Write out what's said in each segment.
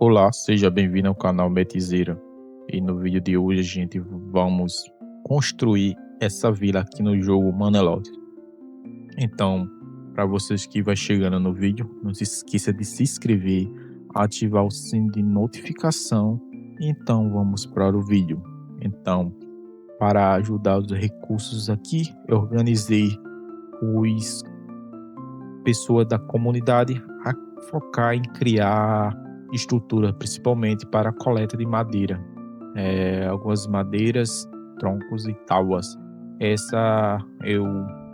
Olá, seja bem-vindo ao canal Metizeira. E no vídeo de hoje a gente vamos construir essa vila aqui no jogo Manelord. Então, para vocês que vai chegando no vídeo, não se esqueça de se inscrever, ativar o sino de notificação. Então, vamos para o vídeo. Então, para ajudar os recursos aqui, eu organizei os pessoas da comunidade a focar em criar estrutura, principalmente para a coleta de madeira, algumas madeiras, troncos e tábuas. Essa eu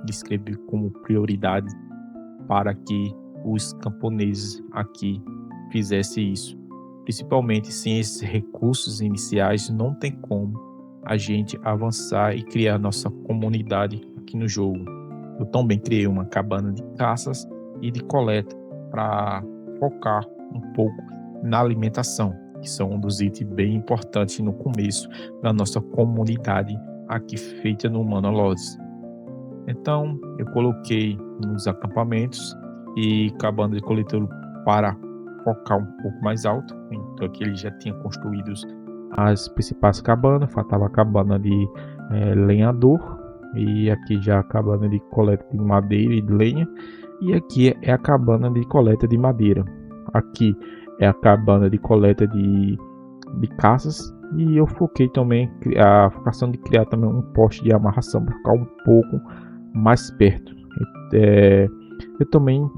descrevi como prioridade para que os camponeses aqui fizessem isso. Principalmente sem esses recursos iniciais, não tem como a gente avançar e criar nossa comunidade aqui no jogo. Eu também criei uma cabana de caças e de coleta para focar um pouco na alimentação, que são um dos itens bem importantes no começo da nossa comunidade aqui feita no Manolords. Então eu coloquei nos acampamentos e cabana de coleta para focar um pouco mais alto. Então aqui ele já tinha construído as principais cabanas, faltava a cabana de lenhador, e aqui já a cabana de coleta de madeira e de lenha, e aqui é a cabana de coleta de madeira. Aqui é a cabana de coleta de caças, e eu foquei também a focação de criar também um poste de amarração para ficar um pouco mais perto. Eu também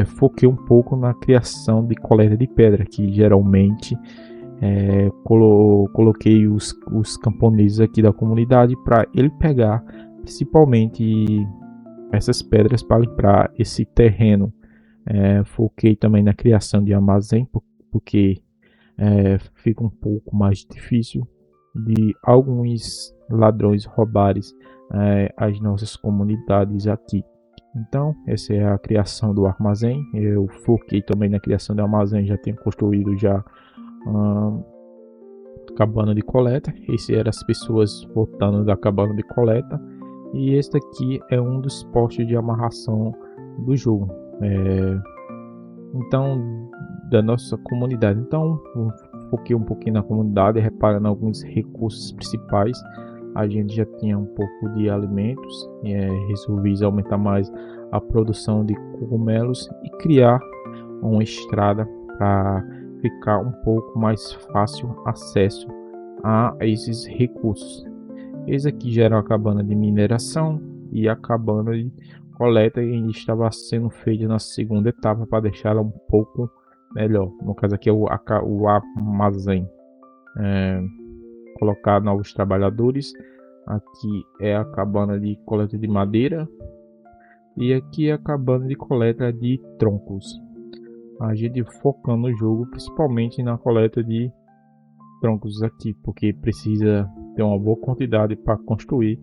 foquei um pouco na criação de coleta de pedra, que geralmente coloquei os camponeses aqui da comunidade para ele pegar principalmente essas pedras para limpar esse terreno. Foquei também na criação de armazém, porque fica um pouco mais difícil de alguns ladrões roubarem as nossas comunidades aqui. Então essa é a criação do armazém. Eu foquei também na criação do armazém, já tenho construído já cabana de coleta. Esse era as pessoas voltando da cabana de coleta, e este aqui é um dos postos de amarração do jogo, então da nossa comunidade. Então foquei um pouquinho na comunidade, reparando alguns recursos principais. A gente já tinha um pouco de alimentos, resolvi aumentar mais a produção de cogumelos e criar uma estrada para ficar um pouco mais fácil acesso a esses recursos. Esse aqui já era a cabana de mineração, e a cabana de coleta ainda estava sendo feita na segunda etapa para deixar ela um pouco melhor. No caso aqui é o armazém. Colocar novos trabalhadores. Aqui é a cabana de coleta de madeira, e aqui é a cabana de coleta de troncos. A gente focando no jogo principalmente na coleta de troncos aqui, porque precisa ter uma boa quantidade para construir,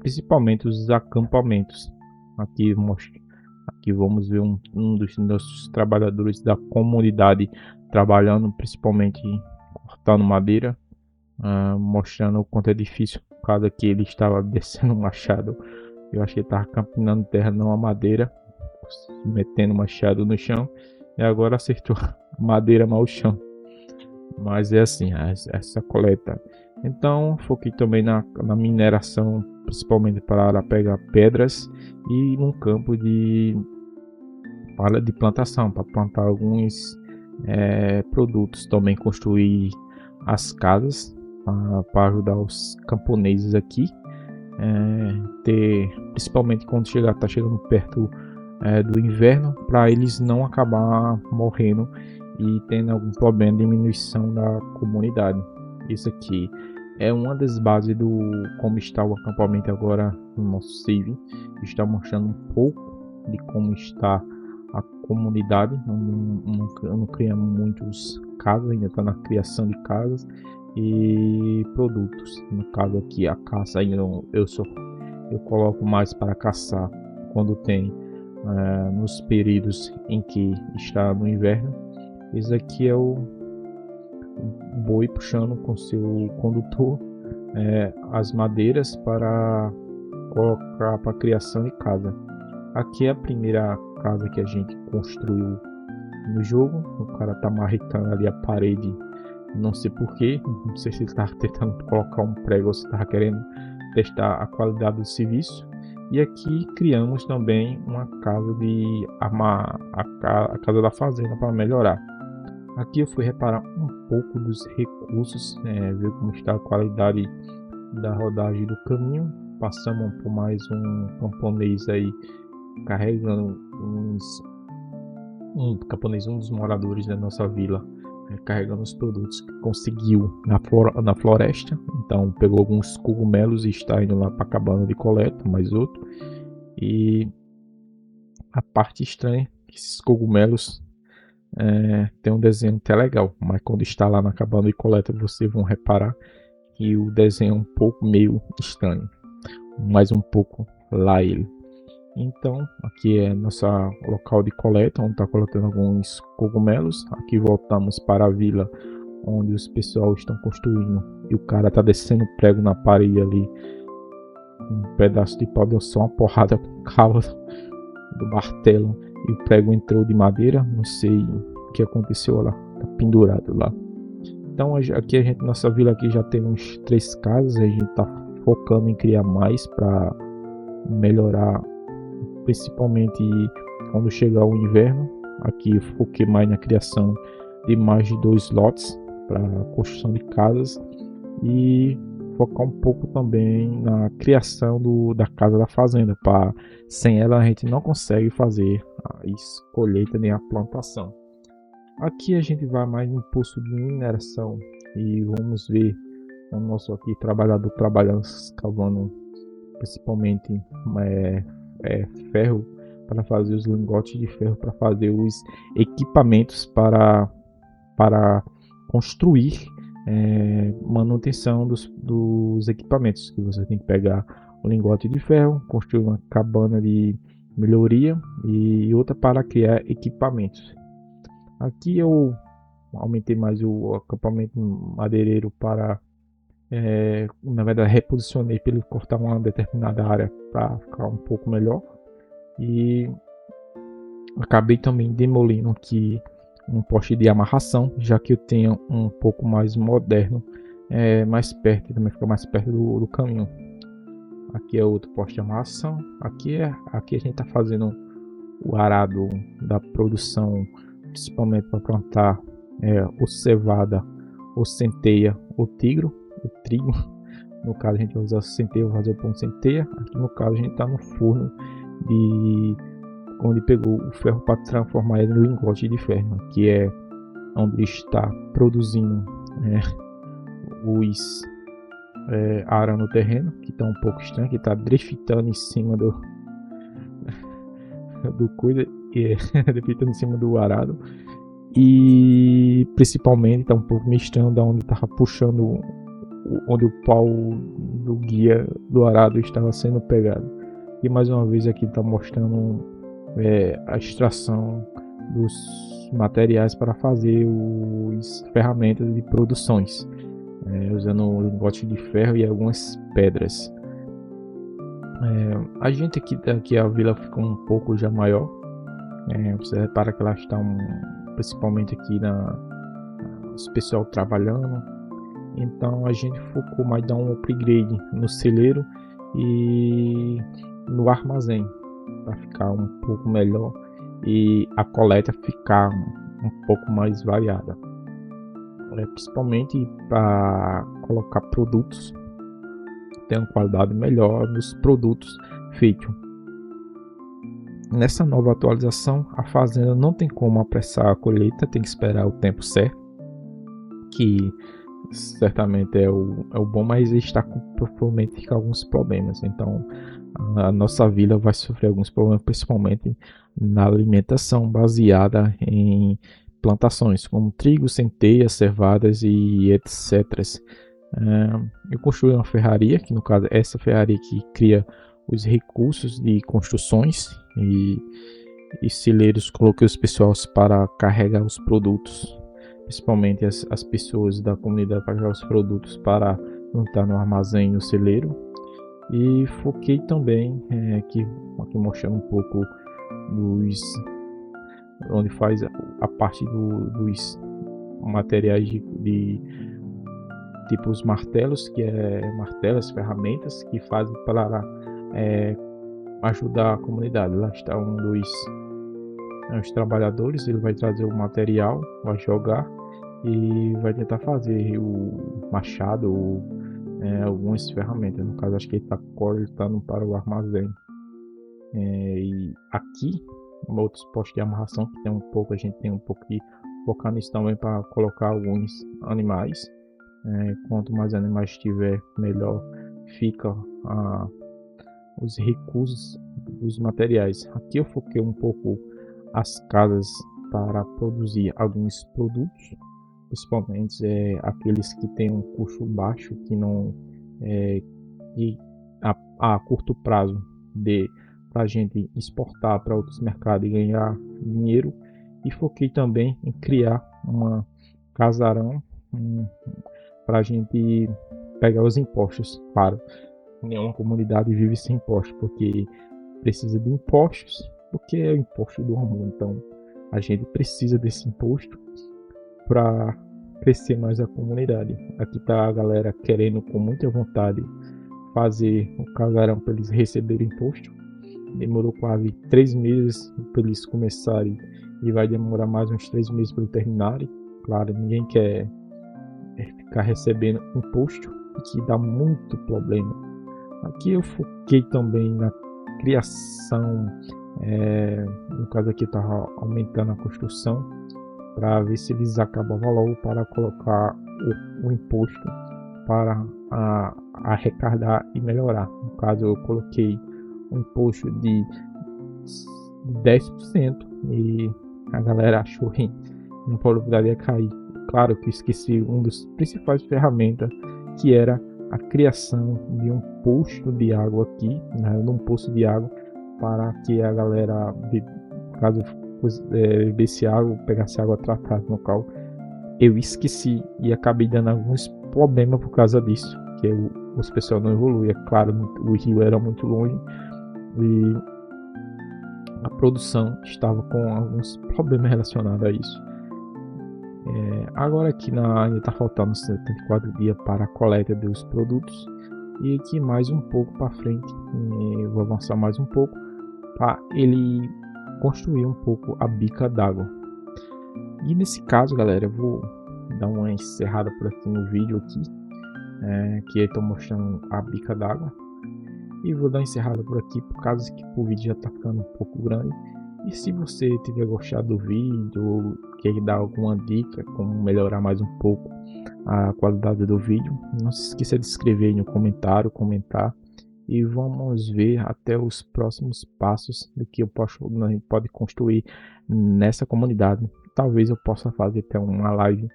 principalmente os acampamentos. Aqui vamos ver um dos nossos trabalhadores da comunidade trabalhando, principalmente cortando madeira, mostrando o quanto é difícil cada que ele estava descendo o machado. Eu achei que ele estava campinando terra, não a madeira, metendo o machado no chão, e agora acertou a madeira, mal o chão. Mas é assim, essa coleta. Então foquei também na mineração, principalmente para pegar pedras, e num campo de plantação para plantar alguns produtos. Também construir as casas para ajudar os camponeses aqui, principalmente quando está chegando perto do inverno, para eles não acabar morrendo e tendo algum problema de diminuição da comunidade. Isso aqui é uma das bases do como está o acampamento agora no nosso save. Está mostrando um pouco de como está a comunidade. Não criamos muitas casas, ainda está na criação de casas e produtos. No caso aqui a caça ainda eu coloco mais para caçar quando tem nos períodos em que está no inverno. Esse aqui é o boi puxando com seu condutor as madeiras para colocar para a criação de casa. Aqui é a primeira casa que a gente construiu no jogo. O cara tá marretando ali a parede, não sei porquê, não sei se ele tava tentando colocar um prego ou se tava querendo testar a qualidade do serviço. E aqui criamos também uma casa de a casa da fazenda para melhorar. Aqui eu fui reparar um pouco dos recursos, ver como está a qualidade da rodagem do caminho. Passamos por mais um camponês aí carregando um camponês, um dos moradores da nossa vila, carregando os produtos que conseguiu na floresta. Então pegou alguns cogumelos e está indo lá para a cabana de coleta, mais outro. E a parte estranha é que esses cogumelos tem um desenho até legal, mas quando está lá na cabana de coleta vocês vão reparar que o desenho é um pouco meio estranho, mas um pouco lá ele. Então aqui é nosso local de coleta, onde está coletando alguns cogumelos. Aqui voltamos para a vila onde os pessoal estão construindo e o cara está descendo prego na parede ali. Um pedaço de pau deu só uma porrada com o cabo do martelo e o prego entrou de madeira. Não sei o que aconteceu lá, tá pendurado lá. Então aqui nossa vila aqui já tem uns 3 casas. A gente tá focando em criar mais para melhorar, principalmente quando chegar o inverno. Aqui foquei mais na criação de mais de 2 lotes para construção de casas e focar um pouco também na criação da casa da fazenda. Sem ela a gente não consegue fazer a colheita nem a plantação. Aqui a gente vai mais no poço de mineração e vamos ver o nosso aqui trabalhador trabalhando, cavando principalmente ferro para fazer os lingotes de ferro, para fazer os equipamentos para construir manutenção dos equipamentos. Que você tem que pegar um lingote de ferro, construir uma cabana de melhoria e outra para criar equipamentos. Aqui eu aumentei mais o acampamento madeireiro para na verdade reposicionei para ele cortar uma determinada área para ficar um pouco melhor, e acabei também demolindo aqui um poste de amarração, já que eu tenho um pouco mais moderno, mais perto, também fica mais perto do caminho. Aqui é outro poste de amarração. Aqui a gente está fazendo o arado da produção, principalmente para plantar ou cevada, ou centeia, ou trigo. No caso a gente vai usar centeia, vai fazer o pão de centeia. Aqui no caso a gente está no forno onde pegou o ferro para transformar ele no lingote de ferro, que é onde está produzindo os arando no terreno, que está um pouco estranho, que está driftando em cima do driftando em cima do arado, e principalmente está um pouco meio estranho da onde estava puxando, onde o pau do guia do arado estava sendo pegado. E mais uma vez aqui está mostrando a extração dos materiais para fazer as ferramentas de produções, usando um lingote de ferro e algumas pedras. A gente aqui a vila ficou um pouco já maior. Você repara que ela está principalmente aqui os pessoal trabalhando. Então a gente focou mais em dar um upgrade no celeiro e no armazém para ficar um pouco melhor e a coleta ficar um pouco mais variada, principalmente para colocar produtos ter uma qualidade melhor nos produtos feitos. Nessa nova atualização, a fazenda não tem como apressar a colheita, tem que esperar o tempo certo, que certamente é o bom, mas está provavelmente com alguns problemas. Então a nossa vila vai sofrer alguns problemas, principalmente na alimentação baseada em plantações como trigo, centeia, cevadas e etc. Eu construí uma ferraria, que no caso é essa ferraria que cria os recursos de construções e celeiros. Coloquei os pessoas para carregar os produtos, principalmente as pessoas da comunidade, para carregar os produtos para montar no armazém, no celeiro. E foquei também aqui mostrando um pouco onde faz a parte dos materiais de tipo os martelos, que é martelos, ferramentas que fazem para ajudar a comunidade. Lá está um dos os trabalhadores, ele vai trazer o material, vai jogar e vai tentar fazer o machado ou algumas ferramentas. No caso, acho que ele está coletando para o armazém. E aqui, outros postos de amarração que tem um pouco, a gente tem um pouco de focar nisso também para colocar alguns animais. Quanto mais animais tiver, melhor fica os recursos dos materiais. Aqui eu foquei um pouco as casas para produzir alguns produtos, principalmente aqueles que têm um custo baixo, que não e a curto prazo para a gente exportar para outros mercados e ganhar dinheiro. E foquei também em criar uma casarão para a gente pegar os impostos. Claro, nenhuma comunidade vive sem impostos, porque precisa de impostos, porque é o imposto do amor. Então a gente precisa desse imposto para crescer mais a comunidade. Aqui tá a galera querendo com muita vontade fazer o casarão para eles receberem imposto. Demorou quase 3 meses para eles começarem e vai demorar mais uns 3 meses para eles terminarem. Claro, ninguém quer ficar recebendo imposto, que dá muito problema. Aqui eu foquei também na criação, no caso aqui estava aumentando a construção para ver se eles acabavam logo para colocar o imposto para arrecadar e melhorar. No caso eu coloquei um imposto de 10% e a galera achou que não probabilidade cair. Claro que eu esqueci um dos principais ferramentas, que era a criação de um posto de água aqui, num poço de água, para que a galera, caso bebesse água, pegasse água tratada no local. Eu esqueci e acabei dando alguns problemas por causa disso, que os pessoal não evoluem. É claro, o rio era muito longe e a produção estava com alguns problemas relacionados a isso. Agora aqui ainda está faltando 74 dias para a coleta dos produtos, e aqui mais um pouco para frente vou avançar mais um pouco para ele construir um pouco a bica d'água. E nesse caso, galera, eu vou dar uma encerrada por aqui no vídeo aqui, que eu estou mostrando a bica d'água, e vou dar uma encerrada por aqui por causa que o vídeo já está ficando um pouco grande. E se você tiver gostado do vídeo ou quer dar alguma dica como melhorar mais um pouco a qualidade do vídeo, não se esqueça de escrever aí no comentário, comentar, e vamos ver até os próximos passos do que a gente pode construir nessa comunidade. Talvez eu possa fazer até uma live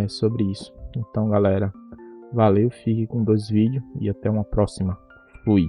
sobre isso. Então galera, valeu, fique com 2 vídeos e até uma próxima. Fui.